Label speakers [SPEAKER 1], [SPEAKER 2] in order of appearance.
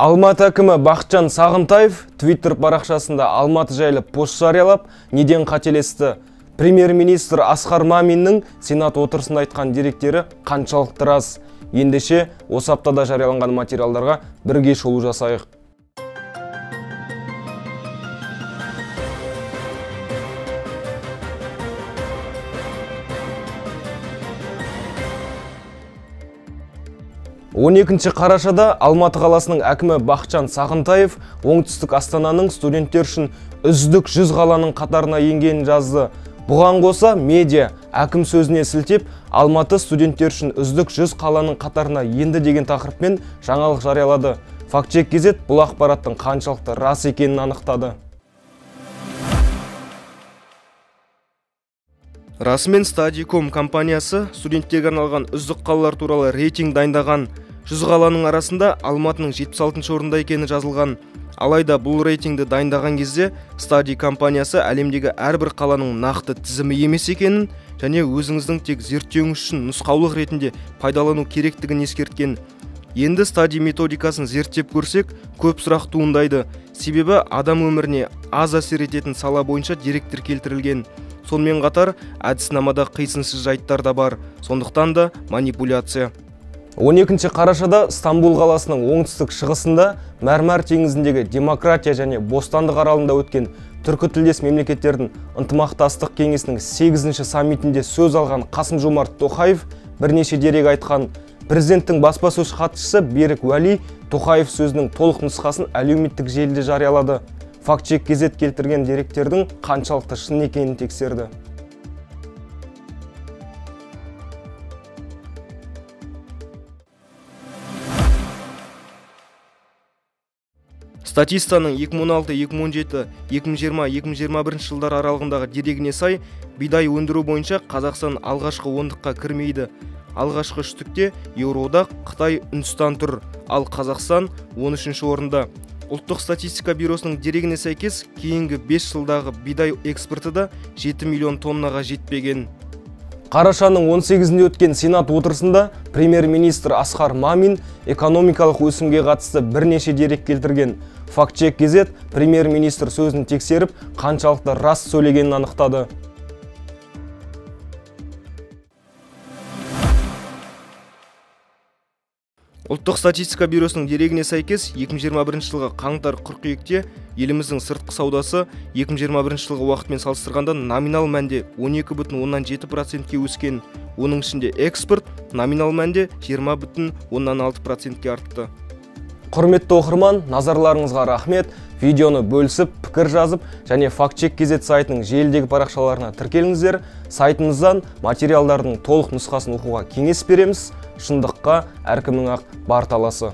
[SPEAKER 1] Алматы әкімі Бақытжан Сағынтаев Twitter парақшасында Алматы жайлы пост жариялап, неден қателесті? Премьер-министр Асқар Маминнің Сенат отырысында айтқан деректері қаншалықты рас? Ендеше, осы аптада жарияланған материалдарға бірге шолу жасайық. Он екінші қарашада Алматы қаласының әкімі Бақытжан Сағынтаев оңтүстік Астананың студенттер үшін үздік 100 қаланың қатарына енгенін жазды. Бұған қоса медиа әкім сөзіне сілтеп, Алматы студенттер үшін үздік 100 қаланың қатарына енді деген тақырыппен жаңалық жариялады. Фактчек газет бұл ақпараттың қаншалықты рас екенін анықтады. Расымен Стадиком компаниясы студенттерге арналған үздік қалалар туралы рейтинг дайындаған. 100 қаланың арасында Алматының 76-шы орында екені жазылған. Алайда бұл рейтингді дайындаған кезде Стади компаниясы әлемдегі әрбір қаланың нақты тізімі емес екенін және өзіңіздің тек зерттеуіңіз үшін нұсқаулық ретінде пайдалану керектігін ескерткен. Енді Стади методикасын зерттеп көрсек, көп сұрақ туындайды. Себебі адам өміріне аз әсер ететін сала бойынша деректер келтірілген. Сонымен қатар, әдіснамада қисынсыз жайттар да бар, сондықтан да манипуляция. 12 қарашада Стамбул қаласының оңтүстік шығысында Мәрмәр теңізіндегі демократия және бостандық аралында өткен түркітілдес мемлекеттердің ынтымақтастық кеңесінің 8-ші саммитінде сөз алған Қасым-Жомарт Тоқаев бірнеше дерек айтқан. Президенттің баспасөз хатшысы Берік Уәли Тоқаев сөзінің толық нұсқасын әлеуметтік желіде жариялады. Фактчек газет келтірген деректердің қаншалықты шын екенін тексерді. Статистаның 2016, 2017, 2020, 2021 жылдар аралығындағы дерегіне сай, бидай өндіру бойынша Қазақстан алғашқы ондыққа кірмейді. Алғашқы үштікте Еуроодақ, Қытай, Үндістан тұр, ал Қазақстан 13-ші орында. Ұлттық статистика бюросының дерегіне сәйкес, кейінгі 5 жылдағы бидай экспорты да 7 миллион тоннаға жетпеген. Қарашаның 18-інде өткен Сенат отырысында премьер-министр Асқар Мамин экономикалық өсімге қатысты бірнеше дерек келтірген. Фактчек газет премьер-министр сөзін тексеріп, қаншалықты рас сөйлегенін анықтады. Ұлттық статистика бюросының дерегіне сәйкес 2021 жылғы қаңтар-қыркүйекте еліміздің сыртқы саудасы 2021 жылғы уақытымен салыстырғанда номинал мәнде 12,7%-ке өскен. Оның ішінде экспорт номинал мәнде 20,6%-ке артты. Құрметті оқырман, назарларыңызға рахмет. Видеоны бөлісіп, пікір жазып және фактчек газет сайтының желідегі парақшаларына тіркеліңіздер. Сайтымыздан материалдардың толық нұсқасын оқуға кеңес береміз. Шындыққа әркімнің ақ бар таласы.